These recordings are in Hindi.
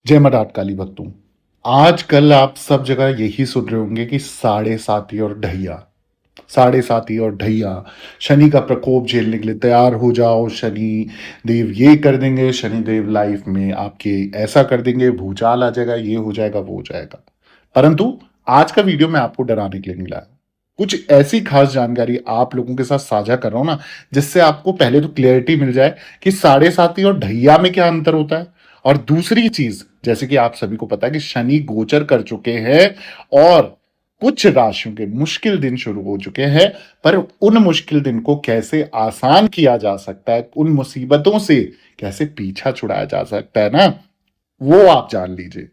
जय मटाट काली भक्तों। आजकल आप सब जगह यही सुन रहे होंगे कि साढ़े साती और ढैया, साढ़े साती और ढैया, शनि का प्रकोप झेलने के लिए तैयार हो जाओ। शनि देव ये कर देंगे, शनि देव लाइफ में आपके ऐसा कर देंगे, भूचाल आ जाएगा, ये हो जाएगा, वो हो जाएगा। परंतु आज का वीडियो मैं आपको डराने के लिए नहीं लाया। कुछ ऐसी खास जानकारी आप लोगों के साथ साझा कर रहा हूं ना, जिससे आपको पहले तो क्लियरिटी मिल जाए कि साढ़े साती और ढैया में क्या अंतर होता है। और दूसरी चीज, जैसे कि आप सभी को पता है कि शनि गोचर कर चुके हैं और कुछ राशियों के मुश्किल दिन शुरू हो चुके हैं, पर उन मुश्किल दिन को कैसे आसान किया जा सकता है, उन मुसीबतों से कैसे पीछा छुड़ाया जा सकता है ना, वो आप जान लीजिए।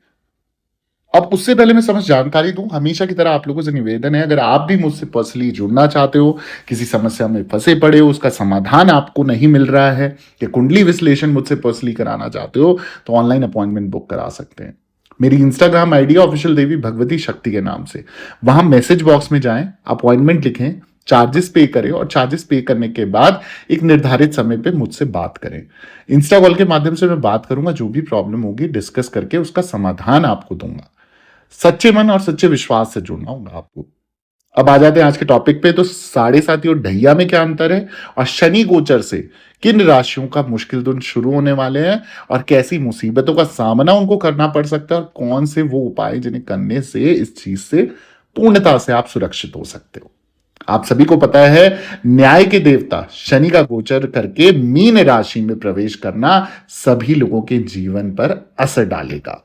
अब उससे पहले मैं समझ जानकारी दूं, हमेशा की तरह आप लोगों से निवेदन है, अगर आप भी मुझसे पर्सनली जुड़ना चाहते हो, किसी समस्या में फंसे पड़े हो, उसका समाधान आपको नहीं मिल रहा है, या कुंडली विश्लेषण मुझसे पर्सनली कराना चाहते हो, तो ऑनलाइन अपॉइंटमेंट बुक करा सकते हैं। मेरी इंस्टाग्राम आईडी ऑफिशियल देवी भगवती शक्ति के नाम से, वहां मैसेज बॉक्स में जाएं, अपॉइंटमेंट लिखें, चार्जेस पे करें और चार्जेस पे करने के बाद एक निर्धारित समय पे मुझसे बात करें। इंस्टा कॉल के माध्यम से मैं बात करूंगा, जो भी प्रॉब्लम होगी डिस्कस करके उसका समाधान आपको दूंगा। सच्चे मन और सच्चे विश्वास से जुड़ना होगा आपको। अब आ जाते हैं आज के टॉपिक पे। तो साढ़े साती और ढैया में क्या अंतर है, और शनि गोचर से किन राशियों का मुश्किल दिन शुरू होने वाले हैं, और कैसी मुसीबतों का सामना उनको करना पड़ सकता है, और कौन से वो उपाय जिन्हें करने से इस चीज से पूर्णता से आप सुरक्षित हो सकते हो। आप सभी को पता है, न्याय के देवता शनि का गोचर करके मीन राशि में प्रवेश करना सभी लोगों के जीवन पर असर डालेगा,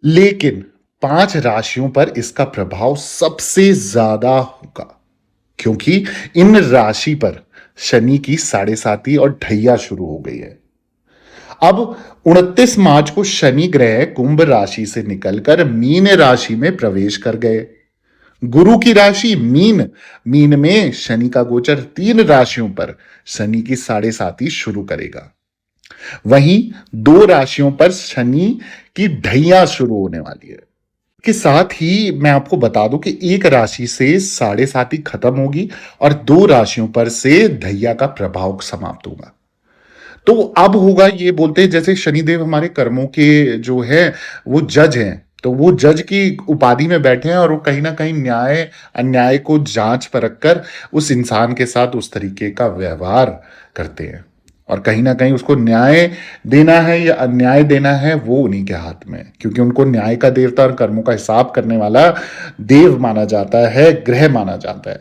लेकिन 5 राशियों पर इसका प्रभाव सबसे ज्यादा होगा, क्योंकि इन राशि पर शनि की साढ़े साती और ढैया शुरू हो गई है। अब 29 मार्च को शनि ग्रह कुंभ राशि से निकलकर मीन राशि में प्रवेश कर गए। गुरु की राशि मीन, मीन में शनि का गोचर 3 राशियों पर शनि की साढ़े साती शुरू करेगा। वहीं 2 राशियों पर शनि की ढैया शुरू होने वाली है। के साथ ही मैं आपको बता दूं कि एक राशि से साढ़े साती खत्म होगी और 2 राशियों पर से ढैया का प्रभाव समाप्त होगा। तो अब होगा, ये बोलते हैं जैसे शनिदेव हमारे कर्मों के जो है वो जज हैं, तो वो जज की उपाधि में बैठे हैं, और वो कहीं ना कहीं न्याय अन्याय को जांच परख कर उस इंसान के साथ उस तरीके का व्यवहार करते हैं, और कहीं ना कहीं उसको न्याय देना है या अन्याय देना है वो उन्हीं के हाथ में है, क्योंकि उनको न्याय का देवता और कर्मों का हिसाब करने वाला देव माना जाता है, ग्रह माना जाता है।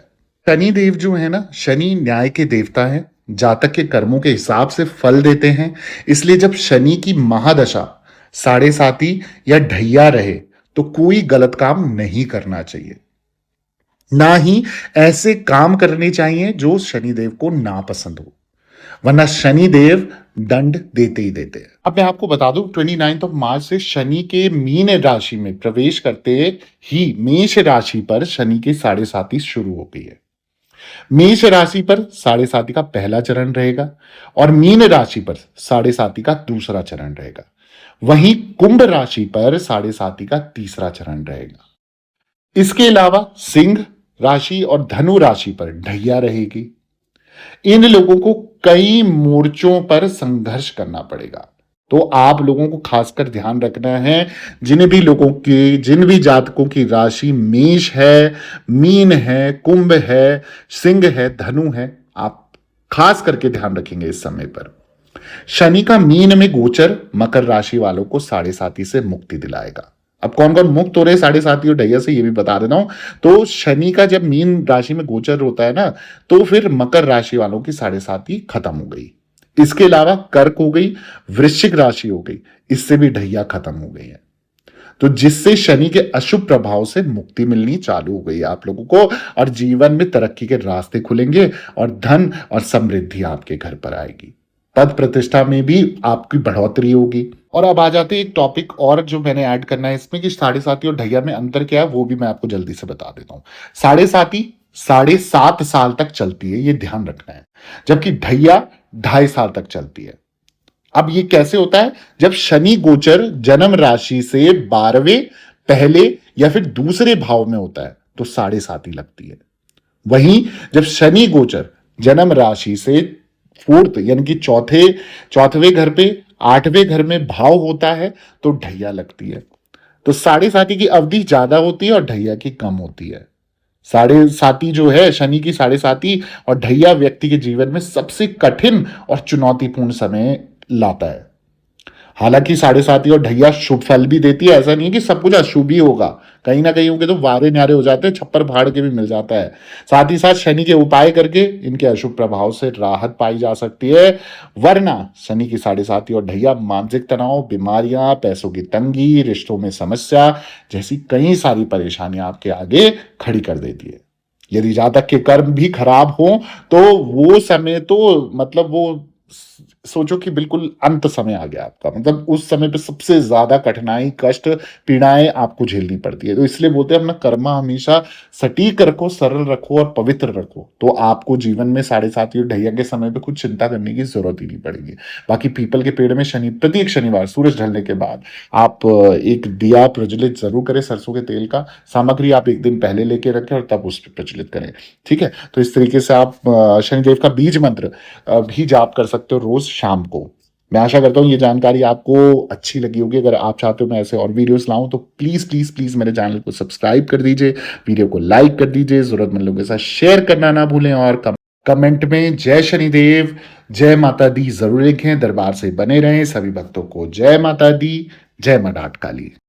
शनि देव जो है ना, शनि न्याय के देवता है, जातक के कर्मों के हिसाब से फल देते हैं। इसलिए जब शनि की महादशा साढ़े साती या ढैया रहे तो कोई गलत काम नहीं करना चाहिए, ना ही ऐसे काम करने चाहिए जो शनिदेव को नापसंद हो, वरना शनिदेव दंड देते ही देते हैं। अब मैं आपको बता दूं, 29 मार्च से शनि के मीन राशि में प्रवेश करते ही मेष राशि पर शनि की साढ़े साती शुरू हो गई है। मेष राशि पर साढ़े साती का पहला चरण रहेगा और मीन राशि पर साढ़े साती का दूसरा चरण रहेगा। वहीं कुंभ राशि पर साढ़े साती का तीसरा चरण रहेगा। इसके अलावा सिंह राशि और धनु राशि पर ढैया रहेगी। इन लोगों को कई मोर्चों पर संघर्ष करना पड़ेगा, तो आप लोगों को खासकर ध्यान रखना है। जिन भी जातकों की राशि मेष है, मीन है, कुंभ है, सिंह है, धनु है, आप खास करके ध्यान रखेंगे इस समय पर। शनि का मीन में गोचर मकर राशि वालों को साढ़े साती से मुक्ति दिलाएगा। अब कौन कौन मुक्त हो रहे साढ़े साती और ढैया से, ये भी बता देता हूं। तो शनि का जब मीन राशि में गोचर होता है ना, तो फिर मकर राशि वालों की साढ़े साती खत्म हो गई। इसके अलावा कर्क हो गई, वृश्चिक राशि हो गई, इससे भी ढैया खत्म हो गई है, तो जिससे शनि के अशुभ प्रभाव से मुक्ति मिलनी चालू हो गई आप लोगों को, और जीवन में तरक्की के रास्ते खुलेंगे और धन और समृद्धि आपके घर पर आएगी। पद प्रतिष्ठा में भी आपकी बढ़ोतरी होगी। और अब आ जाते हैं एक टॉपिक और जो मैंने ऐड करना है इसमें, कि साढ़े साती और ढैया में अंतर क्या है वो भी मैं आपको जल्दी से बता देता हूं। साढ़े साती 7.5 साल तक चलती है, ये ध्यान रखना है, जबकि ढैया 2.5 साल तक चलती है। अब ये कैसे होता है, जब शनि गोचर जन्म राशि से 12वें पहले या फिर दूसरे भाव में होता है तो साढ़े साती लगती है। वहीं जब शनि गोचर जन्म राशि से 4th यानी कि चौथेवें घर पे 8वें घर में भाव होता है तो ढैया लगती है। तो साढ़े साती की अवधि ज्यादा होती है और ढैया की कम होती है। साढ़े साती जो है, शनि की साढ़े साती और ढैया व्यक्ति के जीवन में सबसे कठिन और चुनौतीपूर्ण समय लाता है। हालांकि साढ़े साती और ढैया शुभ फल भी देती है, ऐसा नहीं है कि सब कुछ अशुभ ही होगा। कहीं ना कहीं उनके तो वारे न्यारे हो जाते हैं, छप्पर फाड़ के भी मिल जाता है। साथ ही साथ शनि के उपाय करके इनके अशुभ प्रभाव से राहत पाई जा सकती है। वरना शनि की साढ़े साती और ढैया मानसिक तनाव, बीमारियां, पैसों की तंगी, रिश्तों में समस्या जैसी कई सारी परेशानियां आपके आगे खड़ी कर देती है। यदि जातक के कर्म भी खराब हो तो वो समय तो मतलब वो सोचो कि बिल्कुल अंत समय आ गया आपका, मतलब उस समय पे सबसे ज्यादा कठिनाई, कष्ट, पीड़ाएं आपको झेलनी पड़ती है। तो इसलिए बोलते हैं अपना कर्मा हमेशा सटीक रखो, सरल रखो और पवित्र रखो, तो आपको जीवन में साढ़े साती और ढैया के समय पे कुछ चिंता करने की जरूरत ही नहीं पड़ेगी। बाकी पीपल के पेड़ में शनि प्रत्येक शनिवार सूरज ढलने के बाद आप एक दिया प्रज्वलित जरूर करें सरसों के तेल का। सामग्री आप एक दिन पहले लेके रखें और तब उस पर प्रज्वलित करें। ठीक है, तो इस तरीके से आप शनिदेव का बीज मंत्र भी जाप कर सकते हो रोज शाम को। मैं आशा करता हूँ ये जानकारी आपको अच्छी लगी होगी। अगर आप चाहते हो मैं ऐसे और वीडियोस लाऊं तो प्लीज प्लीज प्लीज मेरे चैनल को सब्सक्राइब कर दीजिए, वीडियो को लाइक कर दीजिए, जरूरतमंद लोगों के साथ शेयर करना ना भूलें और कमेंट में जय शनिदेव, जय माता दी जरूर लिखें। दरबार से बने रहें। सभी भक्तों को जय माता दी, जय मां डाट काली।